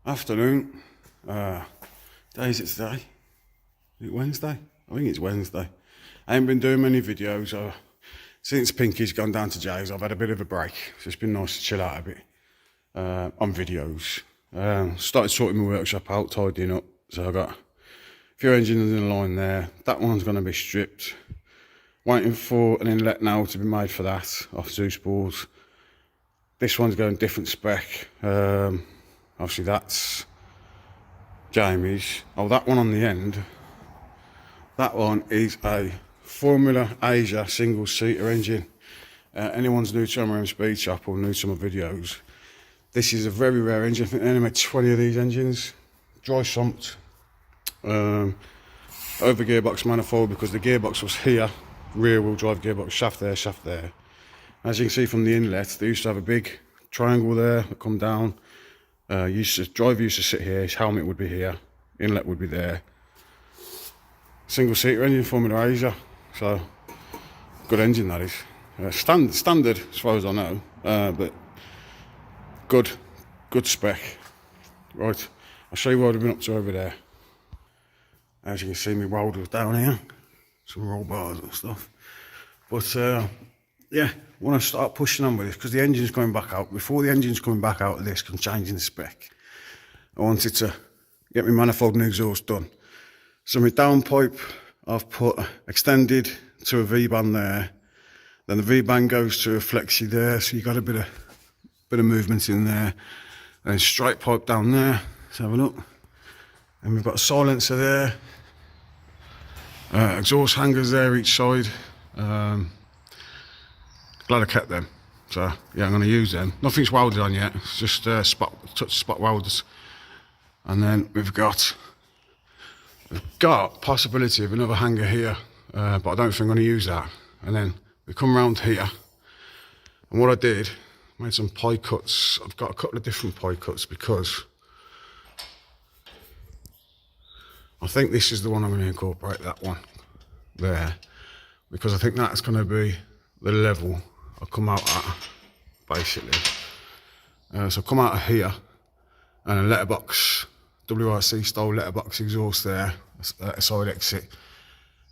Afternoon. Day is it today? Is it Wednesday? I think it's Wednesday. I ain't been doing many videos. Since Pinky's gone down to Jay's, I've had a bit of a break. So it's been nice to chill out a bit on videos. Started sorting my workshop out, tidying up. So I've got a few engines in the line there. That one's going to be stripped. Waiting for an inlet now to be made for that off Zeus balls. This one's going different spec. Obviously that's Jamie's. Oh, that one on the end. That one is a Formula Asia single-seater engine. Anyone's new to MRM Speed Shop or new to my videos, this is a very rare engine. I think they only make 20 of these engines. Dry sumped. Over gearbox manifold, because the gearbox was here. Rear wheel drive gearbox, shaft there, shaft there. As you can see from the inlet, they used to have a big triangle there that come down. Driver used to sit here, his helmet would be here, inlet would be there. Single seater engine, Formula Asia, so good engine that is. Standard as far as I know, but good spec. Right, I'll show you what I've been up to over there. As you can see, my welders down here, some roll bars and stuff. But yeah, I want to start pushing on with this because the engine's coming back out. Before the engine's coming back out of this, I'm changing the spec. I wanted to get my manifold and exhaust done. So my downpipe, I've put extended to a V-band there. Then the V-band goes to a flexi there, so you got a bit of movement in there. And straight pipe down there. Let's have a look. And we've got a silencer there. Exhaust hangers there each side. Glad I kept them. So yeah, I'm going to use them. Nothing's welded on yet. It's just spot welders. And then we've got possibility of another hanger here, but I don't think I'm going to use that. And then we come around here, and what I did, made some pie cuts. I've got a couple of different pie cuts because I think this is the one I'm going to incorporate, that one there, because I think that's going to be the level I'll come out at, basically. So come out of here, and a letterbox, WRC style letterbox exhaust there, a side exit,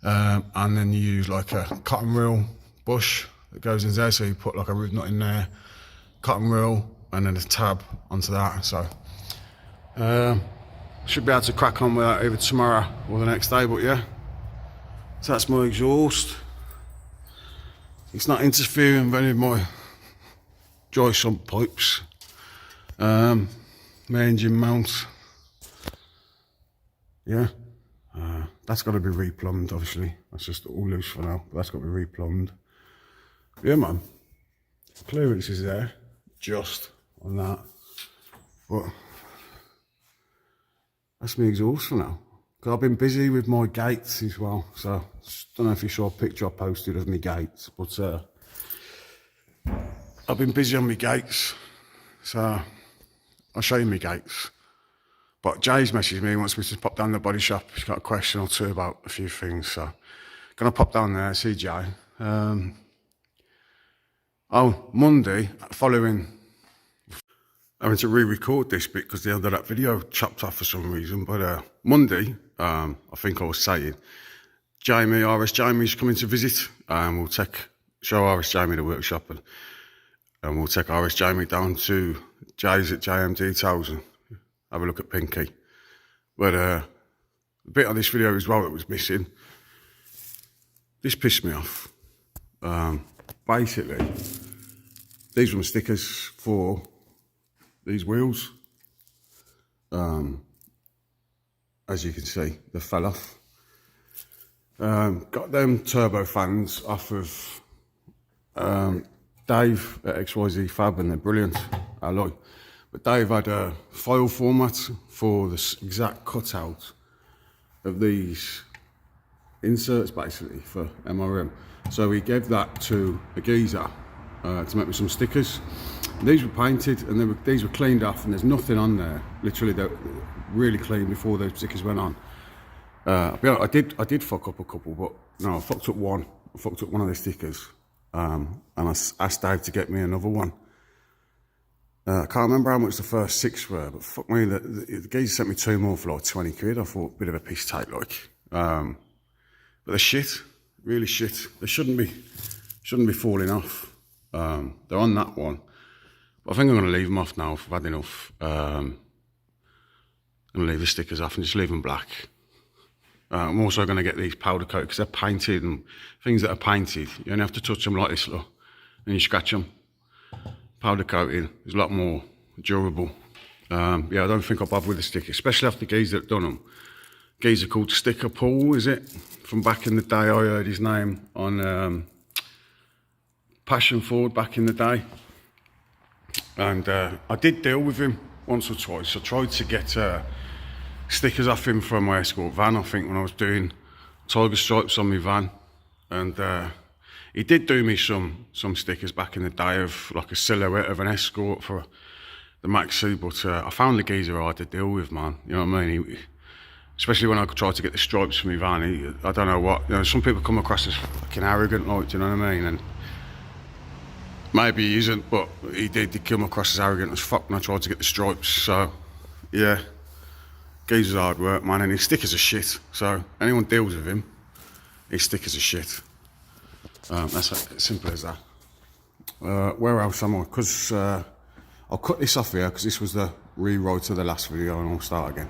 and then you use like a cotton reel bush that goes in there, so you put like a root nut in there, cotton reel, and then a tab onto that. So should be able to crack on with that either tomorrow or the next day. But yeah, so that's my exhaust. It's not interfering with any of my dry sump pipes. My engine mount, yeah, that's got to be replumbed, obviously. That's just all loose for now, but that's got to be replumbed. Yeah, man, clearance is there, just on that, but that's my exhaust for now. Because I've been busy with my gates as well, so don't know if you saw a picture I posted of my gates, but I've been busy on my gates, so I'll show you my gates. But Jay's messaged me, he wants me to pop down the body shop. He's got a question or two about a few things, so gonna pop down there, see Jay. Monday, following, having to re-record this bit because the end of that video chopped off for some reason, but Monday, I think I was saying, RS Jamie's coming to visit, and we'll show RS Jamie the workshop, and we'll take RS Jamie down to Jay's at JM Details and have a look at Pinky. But a bit of this video as well that was missing, this pissed me off. Basically, these were my stickers for these wheels. As you can see, they fell off. Got them turbo fans off of Dave at XYZ Fab, and they're brilliant, alloy. But Dave had a file format for the exact cutout of these inserts, basically, for MRM. So he gave that to a geezer to make me some stickers. These were painted, and these were cleaned off, and there's nothing on there. Literally, they're really clean before those stickers went on. I'll be honest, I did fuck up a couple, but no, I fucked up one. I fucked up one of the stickers, and I asked Dave to get me another one. I can't remember how much the first 6 were, but fuck me, the geezer sent me 2 more for like 20 quid. I thought, bit of a piss take, like. But they're shit, really shit. They shouldn't be falling off. They're on that one. But I think I'm going to leave them off now if I've had enough. I'm going to leave the stickers off and just leave them black. I'm also going to get these powder coat because they're painted, and things that are painted, you only have to touch them like this, look, and you scratch them. Powder coating is a lot more durable. Yeah, I don't think I'll bother with the sticker, especially after the geezer that done them. Geezer called Sticker Paul, is it? From back in the day, I heard his name on Passion Forward back in the day. And I did deal with him once or twice. I tried to get stickers off him from my escort van, I think, when I was doing tiger stripes on my van. And he did do me some stickers back in the day of like a silhouette of an escort for the Maxi, but I found the geezer hard to deal with, man. You know what I mean? Especially when I tried to get the stripes for my van. I don't know what, you know, some people come across as fucking arrogant, like, do you know what I mean? And maybe he isn't, but he did come across as arrogant as fuck when I tried to get the stripes. So, yeah, geezer's hard work, man, and his stickers are shit. So, anyone deals with him, his stickers are shit. That's as simple as that. Where else am I? Because I'll cut this off here because this was the rewrite of the last video and I'll start again.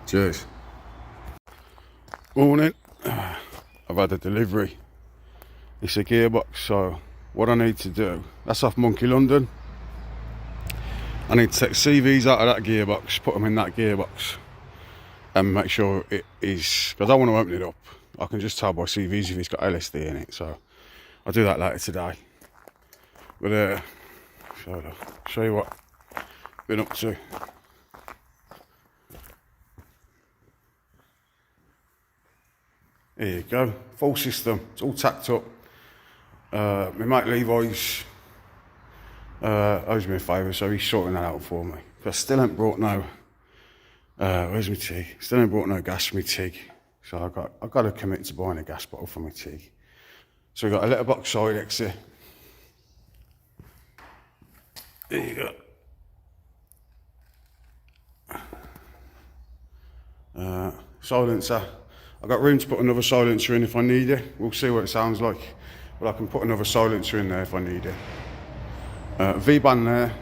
Cheers. Morning. I've had a delivery. It's a gearbox, so what I need to do, that's off Monkey London. I need to take CVs out of that gearbox, put them in that gearbox and make sure it is, because I don't want to open it up. I can just tell by CVs if it's got LSD in it, so I'll do that later today. But show you what I've been up to. Here you go, full system, it's all tacked up. My mate Levi's owes me a favour, so he's sorting that out for me. But I still ain't brought no, where's my tea? Still ain't brought no gas for my tea. So I've got to commit to buying a gas bottle for my tea. So we've got a letterbox Silex here. There you go. Silencer. I've got room to put another silencer in if I need it. We'll see what it sounds like. But I can put another silencer in there if I need it. V-band there.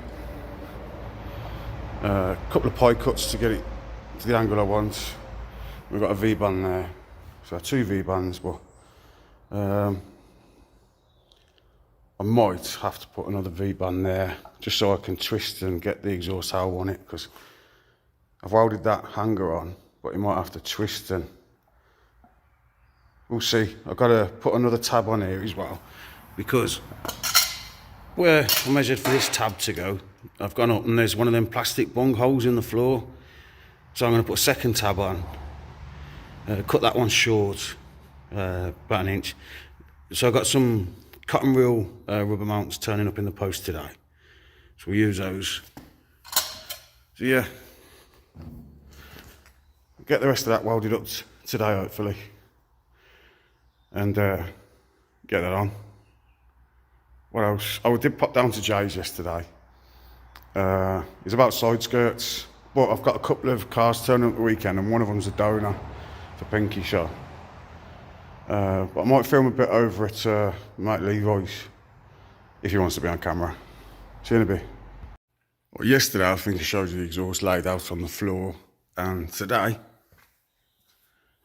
A couple of pie cuts to get it to the angle I want. We've got a V-band there. So 2 V-bands, but I might have to put another V-band there just so I can twist and get the exhaust how I want it, because I've welded that hanger on, but you might have to twist and we'll see. I've got to put another tab on here as well, because where I measured for this tab to go, I've gone up and there's one of them plastic bung holes in the floor. So I'm going to put a second tab on, cut that one short, about 1 inch. So I've got some cotton reel rubber mounts turning up in the post today. So we'll use those. So yeah, get the rest of that welded up today hopefully. And get that on. What else? Oh, I did pop down to Jay's yesterday. It's about side skirts, but I've got a couple of cars turning up the weekend, and one of them's a donor for Pinky Show. But I might film a bit over at Mike Levi's if he wants to be on camera. See you in a bit. Well, yesterday I think I showed you the exhaust laid out on the floor, and today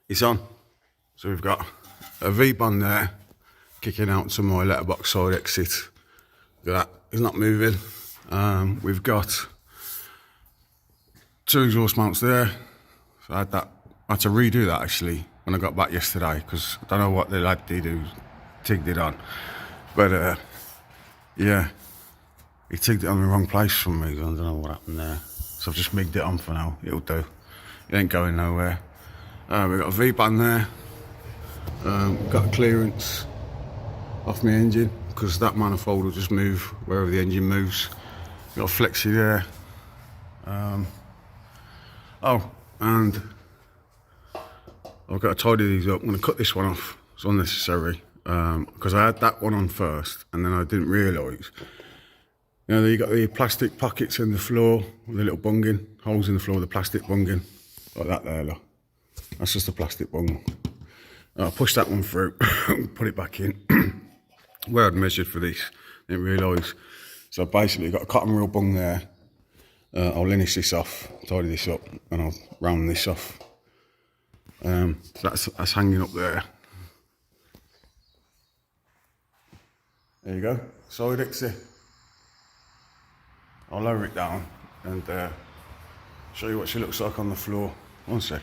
it's on. So we've got a V-band there kicking out to my letterbox side exit. Look at that, it's not moving. We've got 2 exhaust mounts there. So I had to redo that actually when I got back yesterday, because I don't know what the lad did who tigged it on. But yeah, he tigged it on the wrong place for me. I don't know what happened there. So I've just migged it on for now, it'll do. It ain't going nowhere. We've got a V-band there. We've got a clearance off my engine, because that manifold will just move wherever the engine moves. Got a flexi there. Oh, and I've got to tidy these up. I'm going to cut this one off. It's unnecessary, because I had that one on first, and then I didn't realise You know, you got the plastic pockets in the floor, with the little bunging, holes in the floor, the plastic bunging, like that there, look. That's just a plastic bung. I pushed that one through, put it back in. Where I'd measured for this, didn't realise. So I've basically got a cotton reel bung there. I'll linish this off, tidy this up, and I'll round this off. So that's hanging up there. There you go, side exit. I'll lower it down and show you what she looks like on the floor. One sec.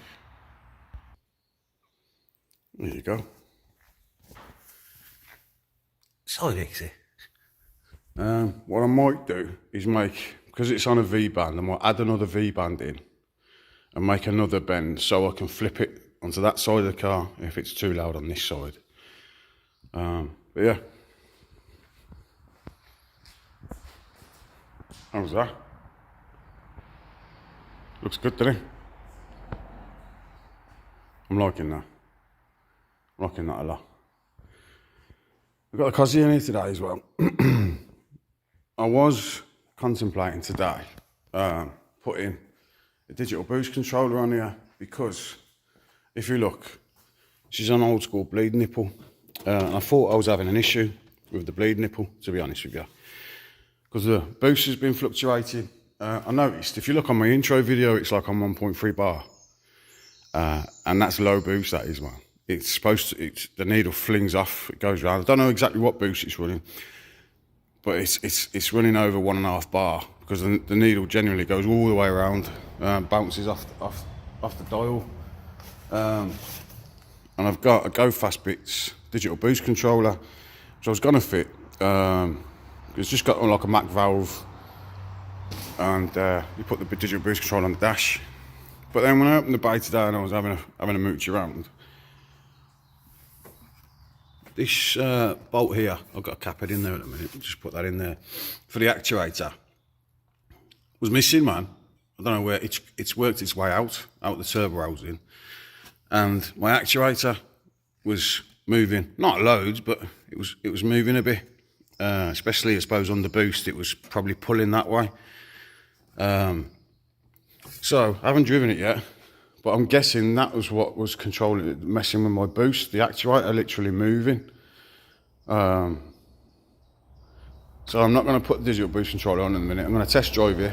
There you go. Side exit. What I might do is make, because it's on a V-band, I might add another V-band in and make another bend so I can flip it onto that side of the car if it's too loud on this side. But yeah. How's that? Looks good, doesn't it? I'm liking that. I'm liking that a lot. We've got a cosy in here today as well. I was contemplating today putting a digital boost controller on here because if you look, she's an old school bleed nipple. And I thought I was having an issue with the bleed nipple, to be honest with you, because the boost has been fluctuating. I noticed, if you look on my intro video, it's like on 1.3 bar. And that's low boost, that is, man. It's supposed to, the needle flings off, it goes round. I don't know exactly what boost it's running, but it's running over 1.5 bar because the needle generally goes all the way around, bounces off the dial. And I've got a Go Fast Bits digital boost controller, which I was gonna fit. It's just got like a Mac valve, and you put the digital boost controller on the dash. But then when I opened the bay today and I was having a mooch around, this bolt here, I've got a cap head in there at the minute, just put that in there, for the actuator, was missing, man. I don't know where, it's worked its way out the turbo housing, and my actuator was moving, not loads, but it was moving a bit, especially I suppose on the boost, it was probably pulling that way. So I haven't driven it yet, but I'm guessing that was what was controlling it, messing with my boost, the actuator literally moving. So I'm not going to put the digital boost controller on in a minute. I'm going to test drive it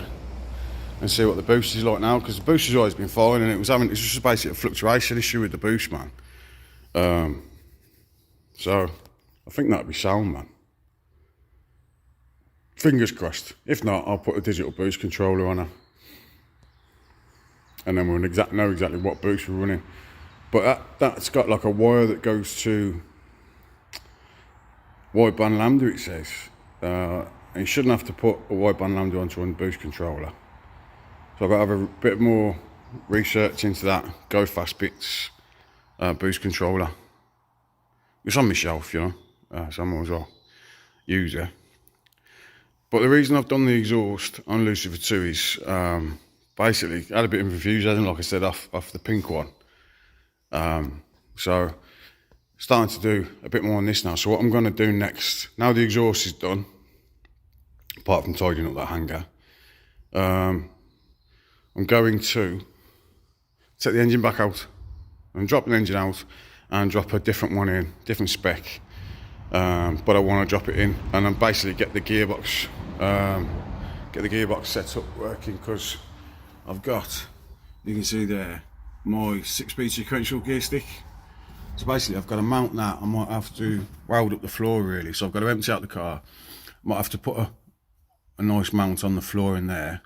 and see what the boost is like now, because the boost has always been fine, and it's just basically a fluctuation issue with the boost, man. So I think that'd be sound, man. Fingers crossed. If not, I'll put a digital boost controller on her, and then we'll know exactly what boost we're running. But that's got like a wire that goes to wideband lambda, it says. And you shouldn't have to put a wideband lambda onto a boost controller. So I've got to have a bit more research into that Go Fast Bits boost controller. It's on my shelf, you know, so I might as well use it. But the reason I've done the exhaust on Lucifer 2 is basically I had a bit of enthusiasm, like I said, off the pink one. So starting to do a bit more on this now. So what I'm going to do next, now the exhaust is done, apart from tidying up that hanger, I'm going to take the engine back out and drop the engine out and drop a different one in, different spec. But I want to drop it in and then basically get the gearbox set up working, because I've got, you can see there, my 6-speed sequential gear stick. So basically I've got to mount that. I might have to weld up the floor really, so I've got to empty out the car. I might have to put a nice mount on the floor in there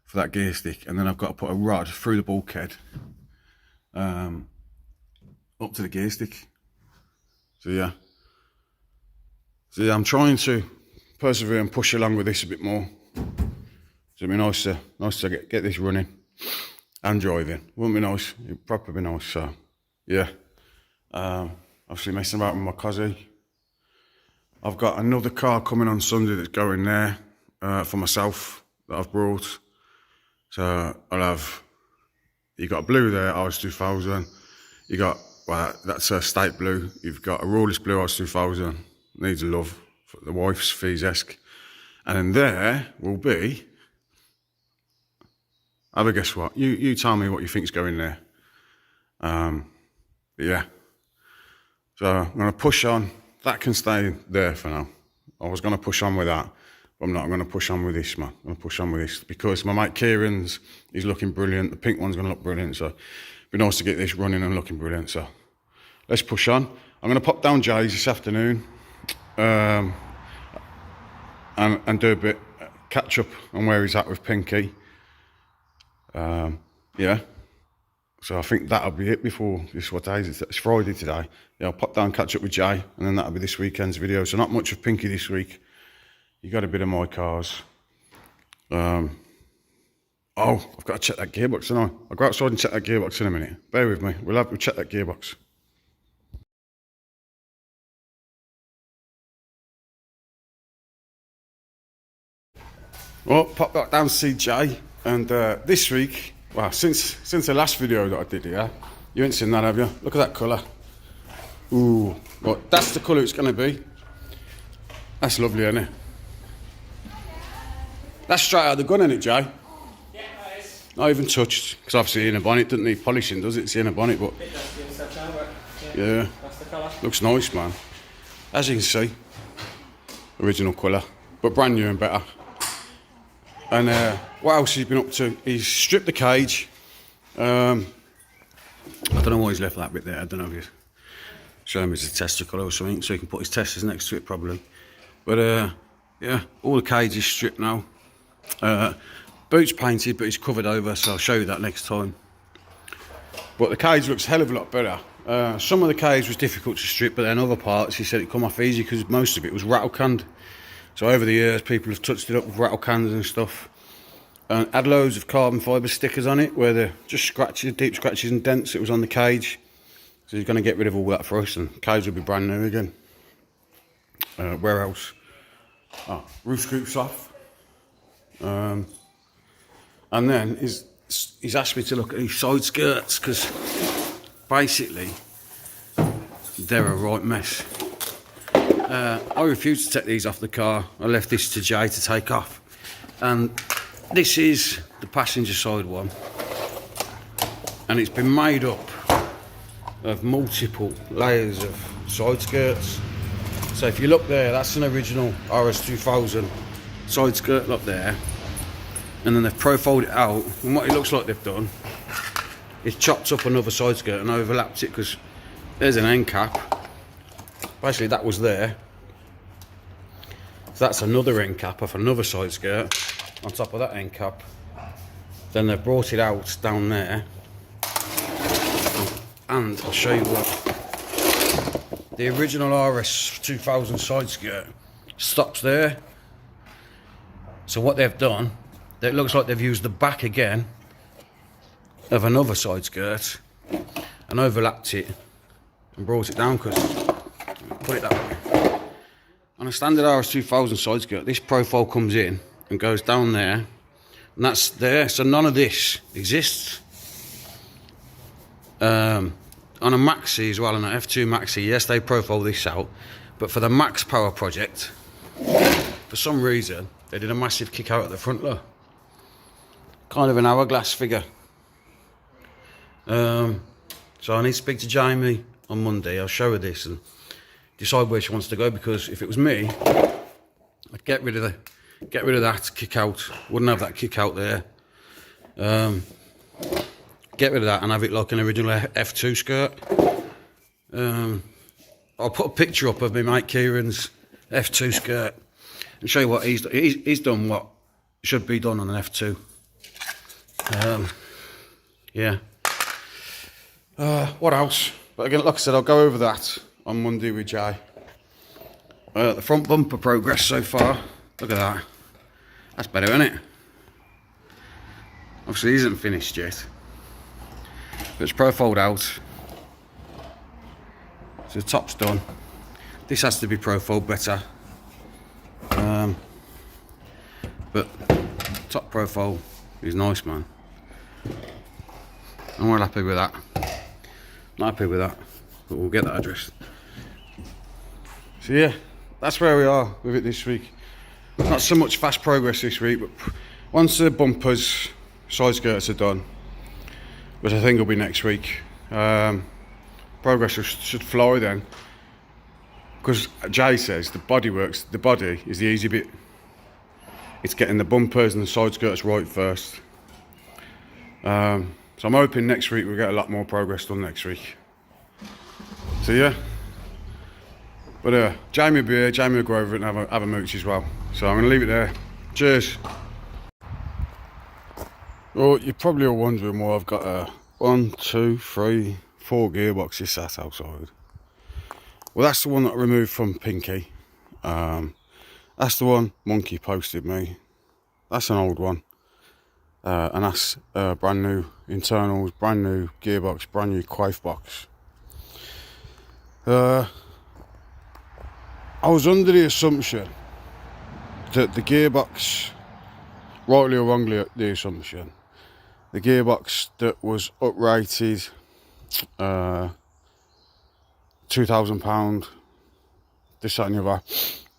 for that gear stick, and then I've got to put a rod through the bulkhead up to the gear stick. So yeah, I'm trying to persevere and push along with this a bit more. So it'd be nice to get this running and driving. Wouldn't be nice? It'd probably be nice. So yeah, obviously messing about with my cosy. I've got another car coming on Sunday that's going there for myself that I've brought. So I'll have, you got a blue there, RS2000. You got, well, that's a state blue. You've got a rawless blue RS2000. Needs a love for the wife's Fiesesk. And then there will be, have a guess what? You tell me what you think's going there. Yeah. So I'm going to push on. That can stay there for now. I was going to push on with that, but I'm not. I'm going to push on with this, man. I'm going to push on with this because my mate Kieran's is looking brilliant. The pink one's going to look brilliant. So it'd be nice to get this running and looking brilliant. So let's push on. I'm going to pop down Jay's this afternoon and do a bit catch up on where he's at with Pinky. Yeah. So I think that'll be it before this. What day is it? It's Friday today. Yeah, I'll pop down, catch up with Jay, and then that'll be this weekend's video. So not much of Pinky this week. You got a bit of my cars. Oh, I've got to check that gearbox, don't I? I'll go outside and check that gearbox in a minute. Bear with me. We'll check that gearbox. Well, pop back down to see Jay, and this week, well, since the last video that I did here, you ain't seen that, have you? Look at that colour. Ooh, well, that's the colour it's going to be. That's lovely, isn't it? That's straight out of the gun, isn't it, Jay? Yeah, that is. Not even touched, because obviously in a bonnet doesn't need polishing, does it? It's in a bonnet, but yeah, That's the colour. looks nice, man. As you can see, original colour, but brand new and better. And what else he's been up to? He's stripped the cage. I don't know why he's left that bit there. I don't know if he's showing him as a tester colour or something, so he can put his testers next to it probably. But yeah, all the cage is stripped now. Boots painted, but it's covered over, so I'll show you that next time. But the cage looks a hell of a lot better. Some of the cage was difficult to strip, but then other parts he said it come off easy because most of it was rattle canned. So over the years, people have touched it up with rattle cans and stuff. And had loads of carbon fibre stickers on it, where they're just scratches, deep scratches and dents. It was on the cage. So he's going to get rid of all that for us, and the cage will be brand new again. Where else? Oh, roof scoops off. And then he's asked me to look at these side skirts, because basically they're a right mess. I refused to take these off the car. I left this to Jay to take off. And this is the passenger side one. And it's been made up of multiple layers of side skirts. So if you look there, that's an original RS2000 side skirt up there. And then they've profiled it out. And what it looks like they've done is chopped up another side skirt and overlapped it, because there's an end cap. Basically that was there. So that's another end cap off another side skirt on top of that end cap. Then they've brought it out down there. And I'll show you what. The original RS2000 side skirt stops there. So what they've done, it looks like they've used the back again of another side skirt and overlapped it and brought it down, because put it that way. On a standard RS2000 side skirt, this profile comes in and goes down there, and that's there. So none of this exists. On a Maxi as well, on an F2 Maxi, yes, they profile this out, but for the Max Power project, for some reason, they did a massive kick out at the front, look. Kind of an hourglass figure. So I need to speak to Jamie on Monday. I'll show her this and decide where she wants to go, because if it was me, I'd get rid of that kick out. Wouldn't have that kick out there. Get rid of that and have it like an original F2 skirt. I'll put a picture up of my mate Kieran's F2 skirt and show you what he's done, what should be done on an F2. Yeah. What else? But again, like I said, I'll go over that on Monday with Jay. The front bumper progress so far. Look at that. That's better, isn't it? Obviously, it isn't finished yet. But it's profiled out. So the top's done. This has to be profiled better. But top profile is nice, man. I'm well happy with that. Not happy with that, but we'll get that addressed. So yeah, that's where we are with it this week. not so much fast progress this week, but once the bumpers, side skirts are done, which I think will be next week, progress should fly then. Because Jay says the Bodyworks, the body is the easy bit. It's getting the bumpers and the side skirts right first. So I'm hoping next week we'll get a lot more progress done next week. So yeah. But Jamie will be here, Jamie will go over it and have a mooch as well. So I'm going to leave it there. Cheers. Well, you're probably all wondering why I've got 1, 2, 3, 4 gearboxes sat outside. Well, that's the one that I removed from Pinky. That's the one Monkey posted me. That's an old one. And that's brand new internals, brand new gearbox, brand new quaif box. I was under the assumption that the gearbox, rightly or wrongly the assumption, the gearbox that was uprated £2,000, this, that and the other,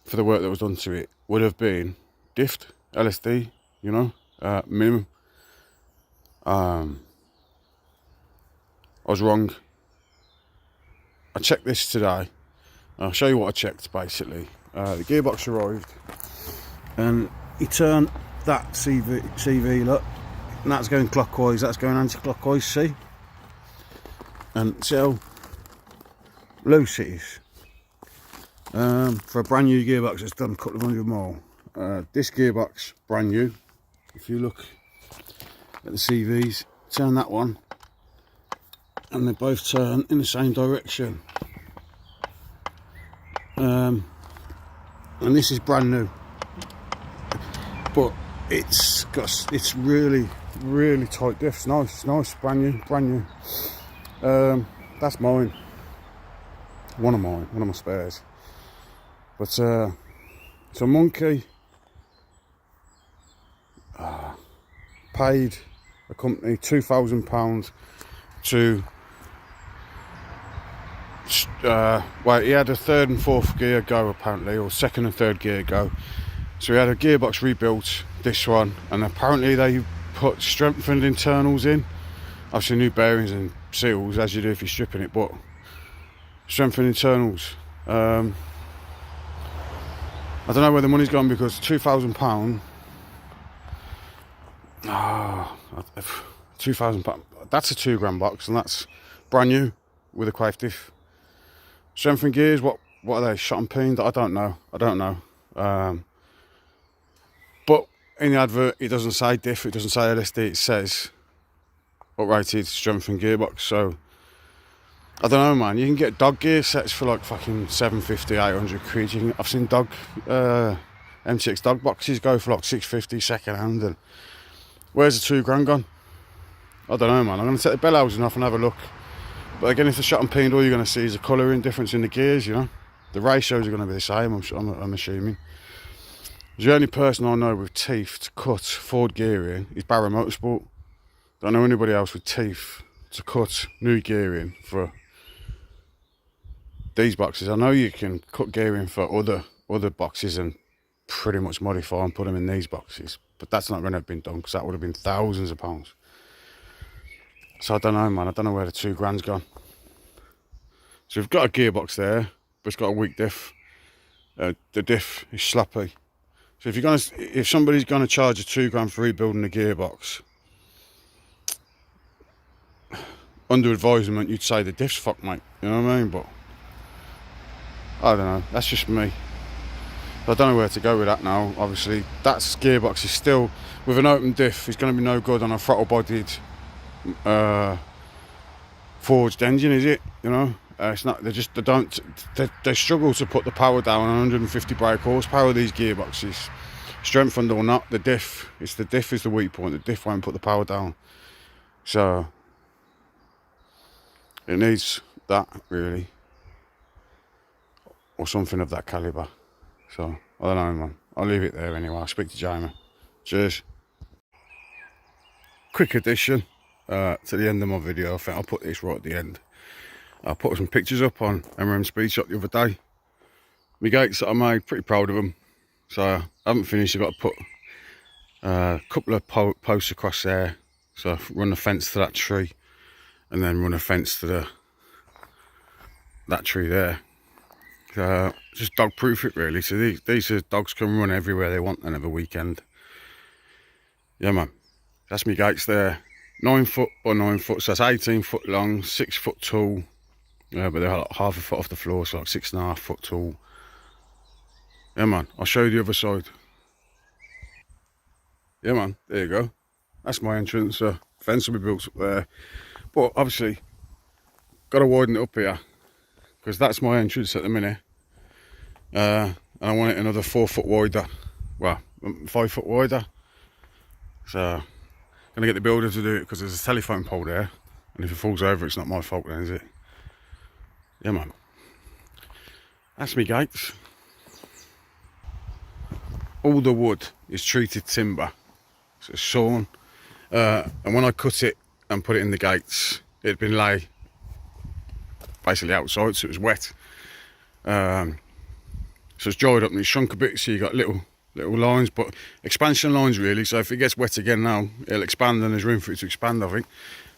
for the work that was done to it, would have been diffed, LSD, you know, minimum. I was wrong. I checked this today. I'll show you what I checked basically. The gearbox arrived and he turned that CV look, and that's going clockwise, that's going anti-clockwise, see? And see how loose it is. For a brand new gearbox it's done a couple of 100 mile. This gearbox, brand new. If you look at the CVs, turn that one and they both turn in the same direction. And this is brand new, but it's really tight diffs. Nice, brand new. That's mine. One of my spares. But so Monkey paid a company £2,000 to well, he had a third and fourth gear go apparently, or second and third gear go. So he had a gearbox rebuilt, this one, and apparently they put strengthened internals in. Obviously new bearings and seals, as you do if you're stripping it, but strengthened internals. I don't know where the money's gone, because £2,000. £2,000. That's a £2 box, and that's brand new with a quaif diff. Strengthened gears, what are they? Shot and peened? I don't know. But in the advert, it doesn't say diff, it doesn't say LSD, it says uprated strengthened gearbox. So I don't know, man. You can get dog gear sets for like fucking 750, 800 quid. I've seen dog MTX dog boxes go for like 650 second hand. And where's the £2 gone? I don't know, man. I'm going to take the bell housing off and have a look. But again, if they're shot and peened, all you're going to see is a colouring difference in the gears, you know. The ratios are going to be the same, I'm assuming. The only person I know with teeth to cut Ford gearing is Barrow Motorsport. Don't know anybody else with teeth to cut new gearing for these boxes. I know you can cut gearing for other boxes and pretty much modify and put them in these boxes, but that's not going to have been done, because that would have been thousands of pounds. So I don't know, man. I don't know where the £2 gone. So we've got a gearbox there, but it's got a weak diff. The diff is sloppy. So if somebody's gonna charge you £2 for rebuilding a gearbox, under advisement, you'd say the diff's fucked, mate. You know what I mean? But I don't know. That's just me. I don't know where to go with that now. Obviously, that gearbox is still with an open diff. It's going to be no good on a throttle-bodied forged engine, is it? You know, it's not. They struggle to put the power down on 150 brake horsepower. These gearboxes, strengthened or not, the diff is the weak point. The diff won't put the power down, so it needs that really, or something of that calibre. So I don't know, man. I'll leave it there anyway. I'll speak to Jamie. Cheers. Quick addition to the end of my video. I think I'll put this right at the end. I put some pictures up on MRM Speed Shop the other day. My gates that I made, pretty proud of them. So I haven't finished. I've got to put a couple of posts across there, so run a fence to that tree, and then run a fence to that tree there. Just dog proof it really. So these dogs can run everywhere they want and have a weekend. Yeah man, that's my gates there. 9 foot by 9 foot, so that's 18 foot long, 6 foot tall. But they're like half a foot off the floor, so like 6.5 foot tall. Yeah man, I'll show you the other side. Yeah man, there you go. That's my entrance. Fence will be built up there, but obviously got to widen it up here because that's my entrance at the minute. And I want it another 4 foot wider, well 5 foot wider. So I'm gonna get the builder to do it because there's a telephone pole there, and if it falls over it's not my fault then, is it? Yeah man, that's me gates. All the wood is treated timber, so it's sawn, and when I cut it and put it in the gates, it had been laid basically outside, so it was wet. So it's dried up and it's shrunk a bit, so you got little lines, but expansion lines really. So if it gets wet again now, it'll expand, and there's room for it to expand, I think.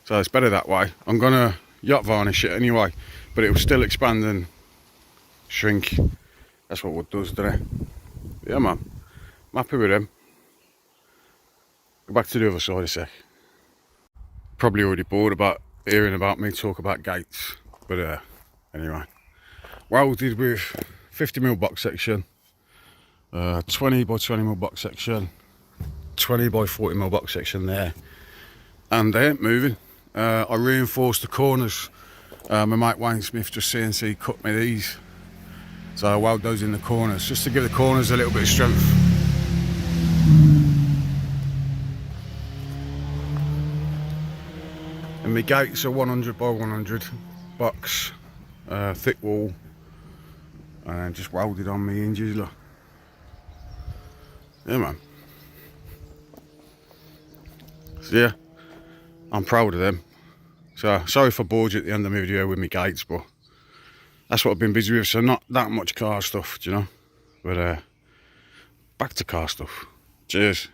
So it's better that way. I'm gonna yacht varnish it anyway, but it will still expand and shrink. That's what wood does, doesn't it? Yeah man, I'm happy with them. Go back to the other side a sec. Probably already bored about hearing about me talk about gates, but anyway. Welded with 50mm box section, 20 by 20mm box section, 20 by 40mm box section there, and they ain't moving. I reinforced the corners. My mate Wayne Smith just CNC cut me these, so I weld those in the corners just to give the corners a little bit of strength. And my gates are 100 by 100 box, thick wall, and just welded on my hinges, look. Yeah man. So yeah, I'm proud of them. So sorry if I bored you at the end of my video with my gates, but that's what I've been busy with, so not that much car stuff, do you know? But back to car stuff. Cheers.